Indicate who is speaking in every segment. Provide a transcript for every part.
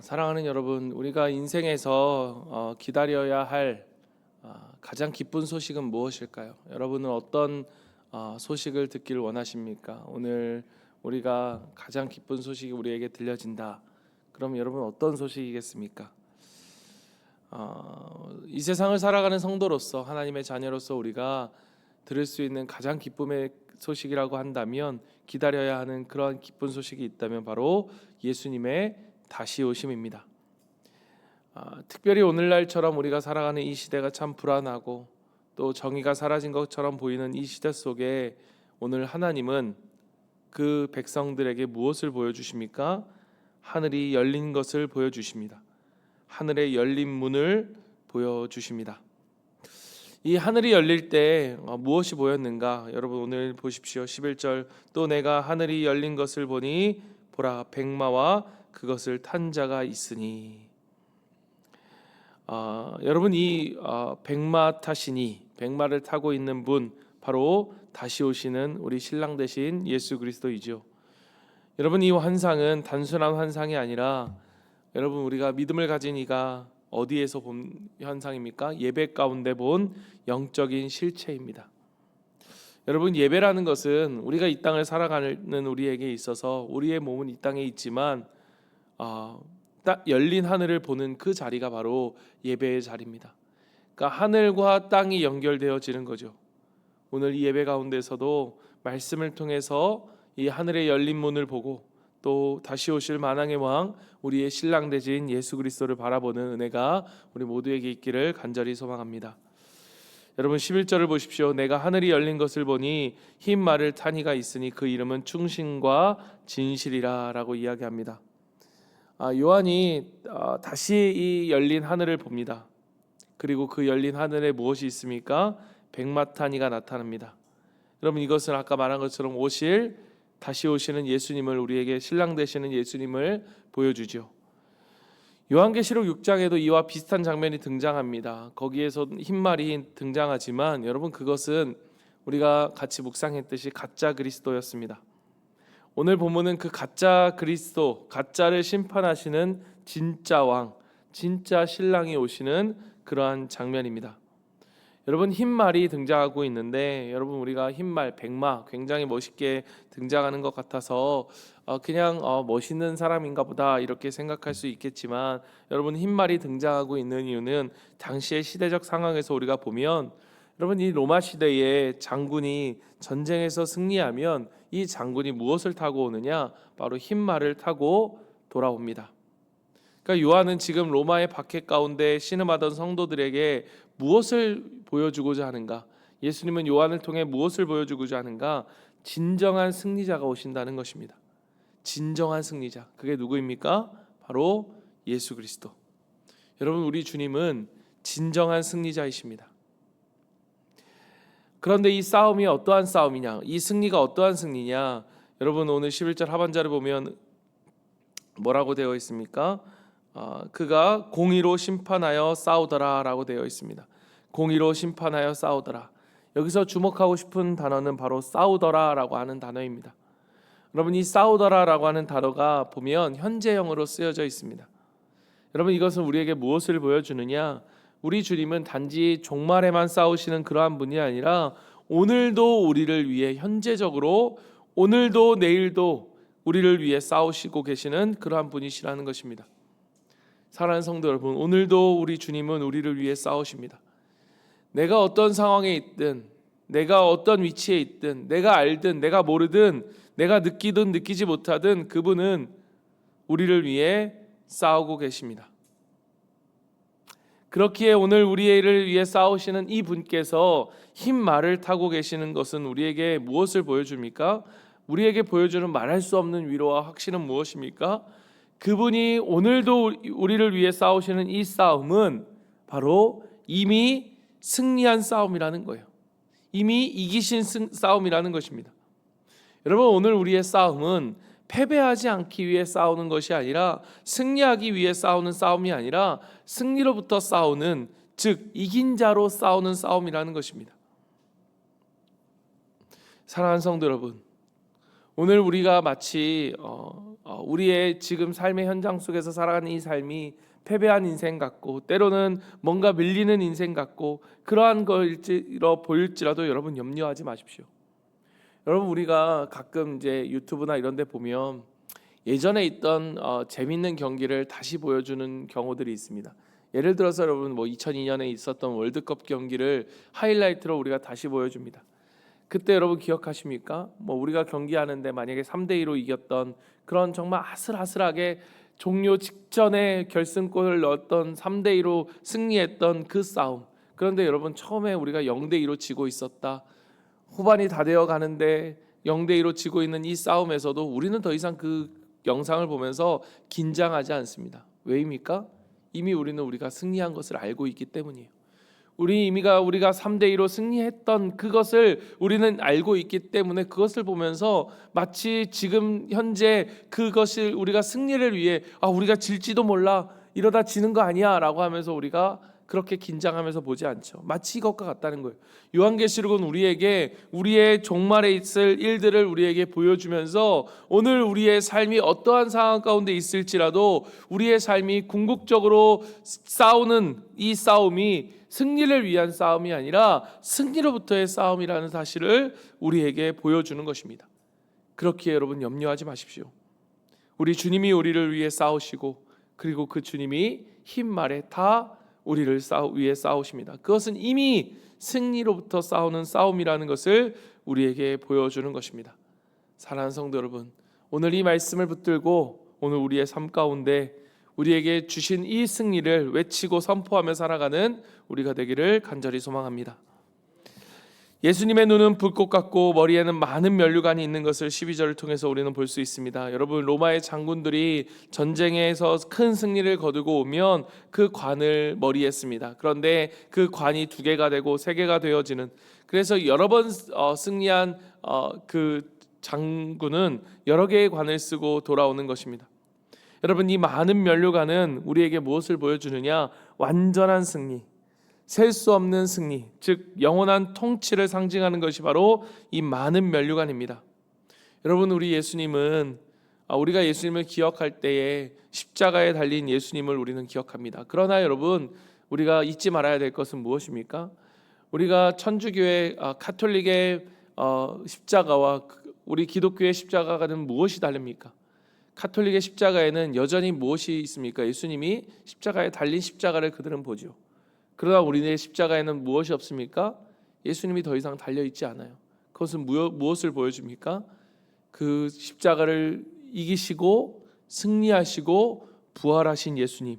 Speaker 1: 사랑하는 여러분, 우리가 인생에서 기다려야 할 가장 기쁜 소식은 무엇일까요? 여러분은 어떤 소식을 듣기를 원하십니까? 오늘 우리가 가장 기쁜 소식이 우리에게 들려진다. 그럼 여러분 어떤 소식이겠습니까? 이 세상을 살아가는 성도로서, 하나님의 자녀로서 우리가 들을 수 있는 가장 기쁨의 소식이라고 한다면, 기다려야 하는 그러한 기쁜 소식이 있다면 바로 예수님의 다시 오심입니다. 특별히 오늘날처럼 우리가 살아가는 이 시대가 참 불안하고 또 정의가 사라진 것처럼 보이는 이 시대 속에 오늘 하나님은 그 백성들에게 무엇을 보여주십니까? 하늘이 열린 것을 보여주십니다. 하늘의 열린 문을 보여주십니다. 이 하늘이 열릴 때 무엇이 보였는가? 여러분 오늘 보십시오. 11절, 또 내가 하늘이 열린 것을 보니 보라, 백마와 그것을 탄 자가 있으니. 여러분 이 백마 타시니, 백마를 타고 있는 분, 바로 다시 오시는 우리 신랑 되신 예수 그리스도이죠. 여러분 이 환상은 단순한 환상이 아니라, 여러분 우리가 믿음을 가진 이가 어디에서 본 현상입니까? 예배 가운데 본 영적인 실체입니다. 여러분 예배라는 것은 우리가 이 땅을 살아가는 우리에게 있어서, 우리의 몸은 이 땅에 있지만 딱 열린 하늘을 보는 그 자리가 바로 예배의 자리입니다. 그러니까 하늘과 땅이 연결되어지는 거죠. 오늘 이 예배 가운데서도 말씀을 통해서 이 하늘의 열린 문을 보고 또 다시 오실 만왕의 왕, 우리의 신랑 되신 예수 그리스도를 바라보는 은혜가 우리 모두에게 있기를 간절히 소망합니다. 여러분 11절을 보십시오. 내가 하늘이 열린 것을 보니 흰 말을 탄 이가 있으니 그 이름은 충신과 진실이라 라고 이야기합니다. 요한이 다시 이 열린 하늘을 봅니다. 그리고 그 열린 하늘에 무엇이 있습니까? 백마 탄 이가 나타납니다. 여러분 이것은 아까 말한 것처럼 다시 오시는 예수님을, 우리에게 신랑 되시는 예수님을 보여주죠. 요한계시록 6장에도 이와 비슷한 장면이 등장합니다. 거기에서 흰말이 등장하지만 여러분 그것은 우리가 같이 묵상했듯이 가짜 그리스도였습니다. 오늘 본문은 그 가짜 그리스도, 가짜를 심판하시는 진짜 왕, 진짜 신랑이 오시는 그러한 장면입니다. 여러분 흰말이 등장하고 있는데, 여러분 우리가 흰말, 백마 굉장히 멋있게 등장하는 것 같아서 그냥 멋있는 사람인가 보다 이렇게 생각할 수 있겠지만, 여러분 흰말이 등장하고 있는 이유는 당시의 시대적 상황에서 우리가 보면, 여러분 이 로마 시대의 장군이 전쟁에서 승리하면 이 장군이 무엇을 타고 오느냐? 바로 흰말을 타고 돌아옵니다. 그러니까 요한은 지금 로마의 박해 가운데 신음하던 성도들에게 무엇을 보여주고자 하는가? 예수님은 요한을 통해 무엇을 보여주고자 하는가? 진정한 승리자가 오신다는 것입니다. 진정한 승리자, 그게 누구입니까? 바로 예수 그리스도. 여러분 우리 주님은 진정한 승리자이십니다. 그런데 이 싸움이 어떠한 싸움이냐? 이 승리가 어떠한 승리냐? 여러분 오늘 11절 하반절을 보면 뭐라고 되어 있습니까? 그가 공의로 심판하여 싸우더라 라고 되어 있습니다. 공의로 심판하여 싸우더라. 여기서 주목하고 싶은 단어는 바로 싸우더라 라고 하는 단어입니다. 여러분 이 싸우더라 라고 하는 단어가 보면 현재형으로 쓰여져 있습니다. 여러분 이것은 우리에게 무엇을 보여주느냐? 우리 주님은 단지 종말에만 싸우시는 그러한 분이 아니라 오늘도 우리를 위해, 현재적으로 오늘도 내일도 우리를 위해 싸우시고 계시는 그러한 분이시라는 것입니다. 사랑하는 성도 여러분, 오늘도 우리 주님은 우리를 위해 싸우십니다. 내가 어떤 상황에 있든, 내가 어떤 위치에 있든, 내가 알든 내가 모르든, 내가 느끼든 느끼지 못하든 그분은 우리를 위해 싸우고 계십니다. 그렇기에 오늘 우리를 위해 싸우시는 이 분께서 흰 말을 타고 계시는 것은 우리에게 무엇을 보여줍니까? 우리에게 보여주는 말할 수 없는 위로와 확신은 무엇입니까? 그분이 오늘도 우리를 위해 싸우시는 이 싸움은 바로 이미 승리한 싸움이라는 거예요. 이미 이기신 싸움이라는 것입니다. 여러분 오늘 우리의 싸움은 패배하지 않기 위해 싸우는 것이 아니라, 승리하기 위해 싸우는 싸움이 아니라 승리로부터 싸우는, 즉 이긴 자로 싸우는 싸움이라는 것입니다. 사랑하는 성도 여러분, 오늘 우리가 마치 우리의 지금 삶의 현장 속에서 살아가는 이 삶이 패배한 인생 같고 때로는 뭔가 밀리는 인생 같고 그러한 것일지로 보일지라도 여러분 염려하지 마십시오. 여러분 우리가 가끔 이제 유튜브나 이런 데 보면 예전에 있던 재밌는 경기를 다시 보여주는 경우들이 있습니다. 예를 들어서 여러분 2002년에 있었던 월드컵 경기를 하이라이트로 우리가 다시 보여줍니다. 그때 여러분 기억하십니까? 우리가 경기하는데 만약에 3대2로 이겼던 그런 정말 아슬아슬하게 종료 직전에 결승골을 넣었던 3대2로 승리했던 그 싸움. 그런데 여러분 처음에 우리가 0대2로 지고 있었다. 후반이 다 되어 가는데 0대2로 지고 있는 이 싸움에서도 우리는 더 이상 그 영상을 보면서 긴장하지 않습니다. 왜입니까? 이미 우리가 승리한 것을 알고 있기 때문이에요. 우리가 3대2로 승리했던 그것을 우리는 알고 있기 때문에 그것을 보면서 마치 지금 현재 그것을 우리가 승리를 위해 우리가 질지도 몰라 이러다 지는 거 아니야 라고 하면서 우리가 그렇게 긴장하면서 보지 않죠. 마치 이것과 같다는 거예요. 요한계시록은 우리에게 우리의 종말에 있을 일들을 우리에게 보여주면서 오늘 우리의 삶이 어떠한 상황 가운데 있을지라도 우리의 삶이 궁극적으로 싸우는 이 싸움이 승리를 위한 싸움이 아니라 승리로부터의 싸움이라는 사실을 우리에게 보여주는 것입니다. 그렇기에 여러분 염려하지 마십시오. 우리 주님이 우리를 위해 싸우시고 그리고 그 주님이 흰 말에 다 우리를 위해 싸우십니다. 그것은 이미 승리로부터 싸우는 싸움이라는 것을 우리에게 보여주는 것입니다. 사랑하는 성도 여러분, 오늘 이 말씀을 붙들고 오늘 우리의 삶 가운데 우리에게 주신 이 승리를 외치고 선포하며 살아가는 우리가 되기를 간절히 소망합니다. 예수님의 눈은 불꽃 같고 머리에는 많은 면류관이 있는 것을 12절을 통해서 우리는 볼 수 있습니다. 여러분 로마의 장군들이 전쟁에서 큰 승리를 거두고 오면 그 관을 머리에 씁니다. 그런데 그 관이 2개가 되고 3개가 되어지는, 그래서 여러 번 승리한 그 장군은 여러 개의 관을 쓰고 돌아오는 것입니다. 여러분 이 많은 면류관은 우리에게 무엇을 보여주느냐? 완전한 승리, 셀 수 없는 승리, 즉 영원한 통치를 상징하는 것이 바로 이 많은 면류관입니다. 여러분 우리가 예수님을 기억할 때에 십자가에 달린 예수님을 우리는 기억합니다. 그러나 여러분 우리가 잊지 말아야 될 것은 무엇입니까? 우리가 천주교의 가톨릭의 십자가와 우리 기독교의 십자가는 무엇이 다릅니까? 가톨릭의 십자가에는 여전히 무엇이 있습니까? 예수님이 십자가에 달린 십자가를 그들은 보죠. 그러나 우리의 십자가에는 무엇이 없습니까? 예수님이 더 이상 달려있지 않아요. 그것은 무엇을 보여줍니까? 그 십자가를 이기시고 승리하시고 부활하신 예수님.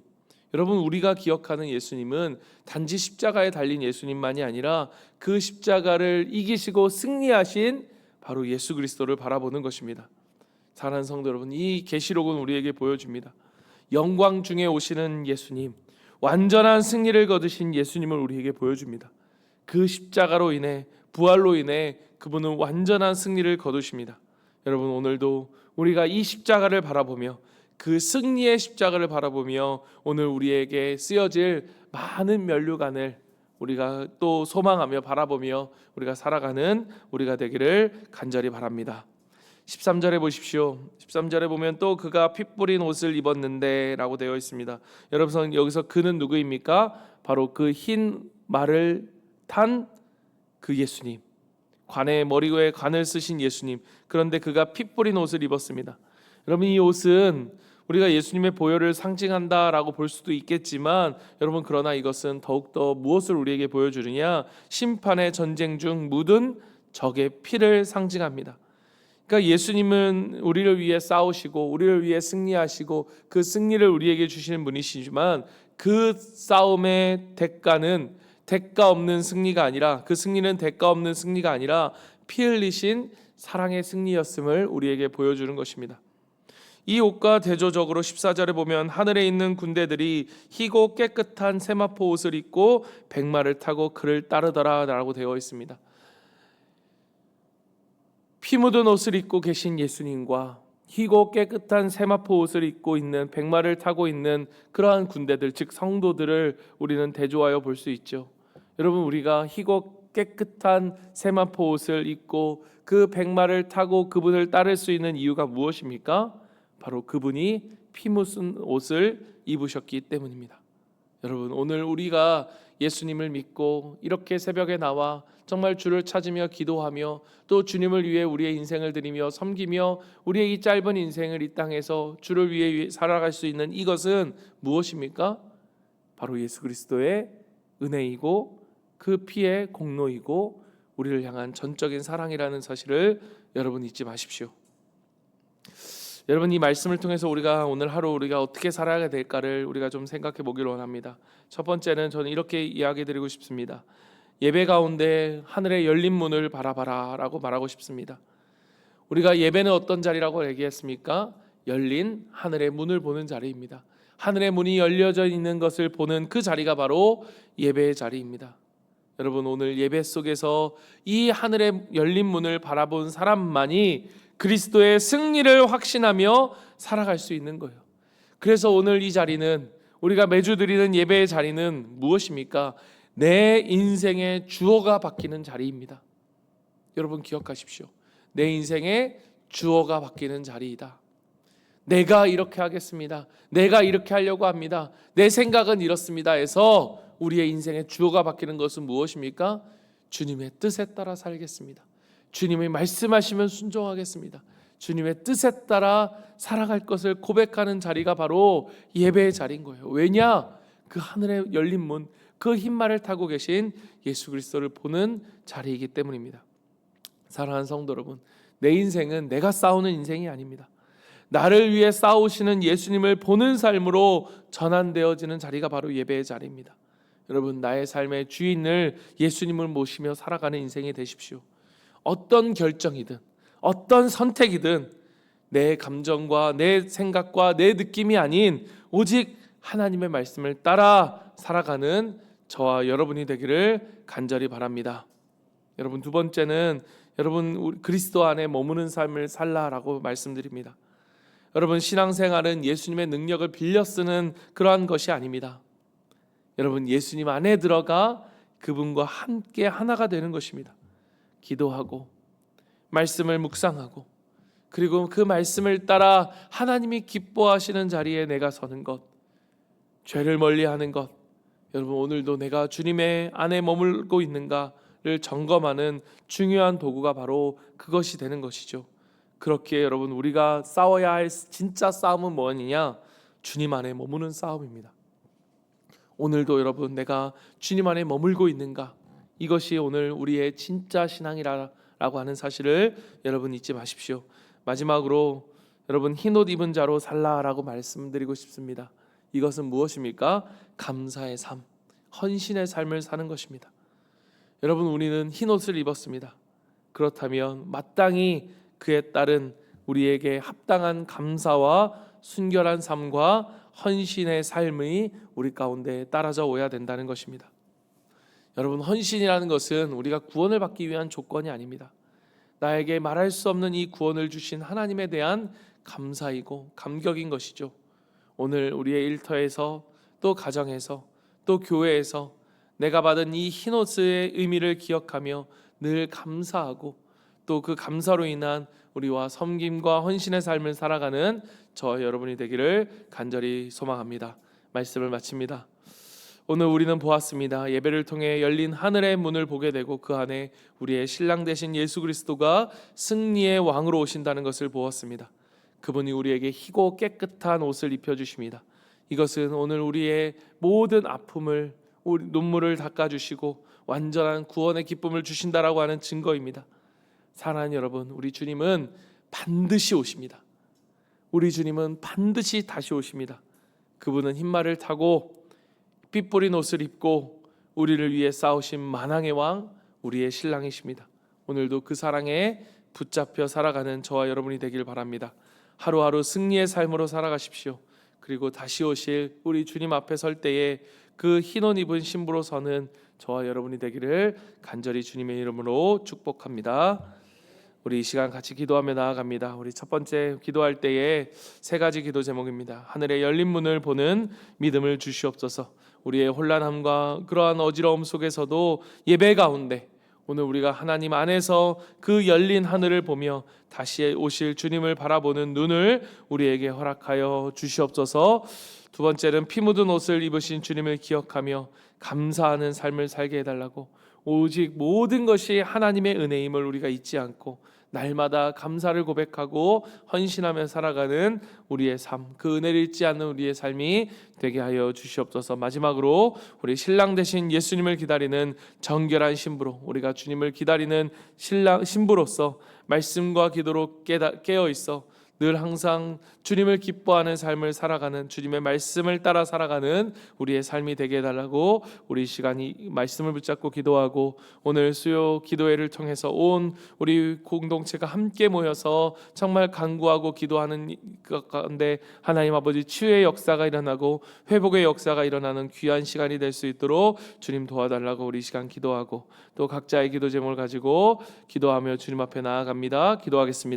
Speaker 1: 여러분 우리가 기억하는 예수님은 단지 십자가에 달린 예수님만이 아니라 그 십자가를 이기시고 승리하신 바로 예수 그리스도를 바라보는 것입니다. 사랑하는 성도 여러분, 이 계시록은 우리에게 보여줍니다. 영광 중에 오시는 예수님, 완전한 승리를 거두신 예수님을 우리에게 보여줍니다. 그 십자가로 인해 부활로 인해 그분은 완전한 승리를 거두십니다. 여러분 오늘도 우리가 이 십자가를 바라보며 그 승리의 십자가를 바라보며 오늘 우리에게 쓰여질 많은 면류관을 우리가 또 소망하며 바라보며 우리가 살아가는 우리가 되기를 간절히 바랍니다. 13절에 보십시오. 13절에 보면 또 그가 피 뿌린 옷을 입었는데 라고 되어 있습니다. 여러분 여기서 그는 누구입니까? 바로 그 흰 말을 탄 그 예수님, 관에 머리에 관을 쓰신 예수님. 그런데 그가 피 뿌린 옷을 입었습니다. 여러분 이 옷은 우리가 예수님의 보혈을 상징한다라고 볼 수도 있겠지만 여러분 그러나 이것은 더욱더 무엇을 우리에게 보여주느냐? 심판의 전쟁 중 묻은 적의 피를 상징합니다. 그러니까 예수님은 우리를 위해 싸우시고 우리를 위해 승리하시고 그 승리를 우리에게 주시는 분이시지만 그 싸움의 대가는 대가 없는 승리가 아니라, 그 승리는 대가 없는 승리가 아니라 피 흘리신 사랑의 승리였음을 우리에게 보여주는 것입니다. 이 옷과 대조적으로 14절에 보면 하늘에 있는 군대들이 희고 깨끗한 세마포 옷을 입고 백마를 타고 그를 따르더라 라고 되어 있습니다. 피 묻은 옷을 입고 계신 예수님과 희고 깨끗한 세마포 옷을 입고 있는 백마를 타고 있는 그러한 군대들, 즉 성도들을 우리는 대조하여 볼 수 있죠. 여러분 우리가 희고 깨끗한 세마포 옷을 입고 그 백마를 타고 그분을 따를 수 있는 이유가 무엇입니까? 바로 그분이 피 묻은 옷을 입으셨기 때문입니다. 여러분, 오늘 우리가 예수님을 믿고 이렇게 새벽에 나와 정말 주를 찾으며 기도하며 또 주님을 위해 우리의 인생을 드리며 섬기며 우리의 이 짧은 인생을 이 땅에서 주를 위해 살아갈 수 있는 이것은 무엇입니까? 바로 예수 그리스도의 은혜이고 그 피의 공로이고 우리를 향한 전적인 사랑이라는 사실을 여러분 잊지 마십시오. 여러분, 이 말씀을 통해서 우리가 오늘 하루 우리가 어떻게 살아야 될까를 우리가 좀 생각해 보기를 원합니다. 첫 번째는 저는 이렇게 이야기 드리고 싶습니다. 예배 가운데 하늘의 열린 문을 바라봐라 라고 말하고 싶습니다. 우리가 예배는 어떤 자리라고 얘기했습니까? 열린 하늘의 문을 보는 자리입니다. 하늘의 문이 열려져 있는 것을 보는 그 자리가 바로 예배의 자리입니다. 여러분, 오늘 예배 속에서 이 하늘의 열린 문을 바라본 사람만이 그리스도의 승리를 확신하며 살아갈 수 있는 거예요. 그래서 오늘 이 자리는, 우리가 매주 드리는 예배의 자리는 무엇입니까? 내 인생의 주어가 바뀌는 자리입니다. 여러분 기억하십시오. 내 인생의 주어가 바뀌는 자리이다. 내가 이렇게 하겠습니다. 내가 이렇게 하려고 합니다. 내 생각은 이렇습니다 해서 우리의 인생의 주어가 바뀌는 것은 무엇입니까? 주님의 뜻에 따라 살겠습니다. 주님이 말씀하시면 순종하겠습니다. 주님의 뜻에 따라 살아갈 것을 고백하는 자리가 바로 예배의 자리인 거예요. 왜냐? 그 하늘에 열린 문, 그 흰말을 타고 계신 예수 그리스도를 보는 자리이기 때문입니다. 사랑하는 성도 여러분, 내 인생은 내가 싸우는 인생이 아닙니다. 나를 위해 싸우시는 예수님을 보는 삶으로 전환되어지는 자리가 바로 예배의 자리입니다. 여러분, 나의 삶의 주인을 예수님을 모시며 살아가는 인생이 되십시오. 어떤 결정이든 어떤 선택이든 내 감정과 내 생각과 내 느낌이 아닌 오직 하나님의 말씀을 따라 살아가는 저와 여러분이 되기를 간절히 바랍니다. 여러분, 두 번째는 여러분 그리스도 안에 머무는 삶을 살라라고 말씀드립니다. 여러분, 신앙생활은 예수님의 능력을 빌려 쓰는 그러한 것이 아닙니다. 여러분, 예수님 안에 들어가 그분과 함께 하나가 되는 것입니다. 기도하고 말씀을 묵상하고 그리고 그 말씀을 따라 하나님이 기뻐하시는 자리에 내가 서는 것, 죄를 멀리하는 것. 여러분, 오늘도 내가 주님의 안에 머물고 있는가를 점검하는 중요한 도구가 바로 그것이 되는 것이죠. 그렇게 여러분, 우리가 싸워야 할 진짜 싸움은 뭐냐? 주님 안에 머무는 싸움입니다. 오늘도 여러분, 내가 주님 안에 머물고 있는가? 이것이 오늘 우리의 진짜 신앙이라고 하는 사실을 여러분 잊지 마십시오. 마지막으로 여러분, 흰옷 입은 자로 살라라고 말씀드리고 싶습니다. 이것은 무엇입니까? 감사의 삶, 헌신의 삶을 사는 것입니다. 여러분, 우리는 흰옷을 입었습니다. 그렇다면 마땅히 그에 따른 우리에게 합당한 감사와 순결한 삶과 헌신의 삶이 우리 가운데 따라져 오야 된다는 것입니다. 여러분, 헌신이라는 것은 우리가 구원을 받기 위한 조건이 아닙니다. 나에게 말할 수 없는 이 구원을 주신 하나님에 대한 감사이고 감격인 것이죠. 오늘 우리의 일터에서 또 가정에서 또 교회에서 내가 받은 이 흰옷의 의미를 기억하며 늘 감사하고 또 그 감사로 인한 우리와 섬김과 헌신의 삶을 살아가는 저와 여러분이 되기를 간절히 소망합니다. 말씀을 마칩니다. 오늘 우리는 보았습니다. 예배를 통해 열린 하늘의 문을 보게 되고 그 안에 우리의 신랑 되신 예수 그리스도가 승리의 왕으로 오신다는 것을 보았습니다. 그분이 우리에게 희고 깨끗한 옷을 입혀주십니다. 이것은 오늘 우리의 모든 아픔을, 우리 눈물을 닦아주시고 완전한 구원의 기쁨을 주신다라고 하는 증거입니다. 사랑하는 여러분, 우리 주님은 반드시 오십니다. 우리 주님은 반드시 다시 오십니다. 그분은 흰말을 타고 피 뿌린 옷을 입고 우리를 위해 싸우신 만왕의 왕, 우리의 신랑이십니다. 오늘도 그 사랑에 붙잡혀 살아가는 저와 여러분이 되길 바랍니다. 하루하루 승리의 삶으로 살아가십시오. 그리고 다시 오실 우리 주님 앞에 설 때에 그 흰옷 입은 신부로 서는 저와 여러분이 되기를 간절히 주님의 이름으로 축복합니다. 우리 이 시간 같이 기도하며 나아갑니다. 우리 첫 번째 기도할 때에 세 가지 기도 제목입니다. 하늘의 열린 문을 보는 믿음을 주시옵소서. 우리의 혼란함과 그러한 어지러움 속에서도 예배 가운데 오늘 우리가 하나님 안에서 그 열린 하늘을 보며 다시 오실 주님을 바라보는 눈을 우리에게 허락하여 주시옵소서. 두 번째는 피 묻은 옷을 입으신 주님을 기억하며 감사하는 삶을 살게 해달라고, 오직 모든 것이 하나님의 은혜임을 우리가 잊지 않고 날마다 감사를 고백하고 헌신하며 살아가는 우리의 삶, 그 은혜를 잊지 않는 우리의 삶이 되게 하여 주시옵소서. 마지막으로 우리 신랑 되신 예수님을 기다리는 정결한 신부로, 우리가 주님을 기다리는 신랑 신부로서 말씀과 기도로 깨어 있어 늘 항상 주님을 기뻐하는 삶을 살아가는, 주님의 말씀을 따라 살아가는 우리의 삶이 되게 해달라고, 우리 시간이 말씀을 붙잡고 기도하고 오늘 수요 기도회를 통해서 온 우리 공동체가 함께 모여서 정말 간구하고 기도하는 것 가운데 하나님 아버지 치유의 역사가 일어나고 회복의 역사가 일어나는 귀한 시간이 될 수 있도록 주님 도와달라고 우리 시간 기도하고, 또 각자의 기도 제목을 가지고 기도하며 주님 앞에 나아갑니다. 기도하겠습니다.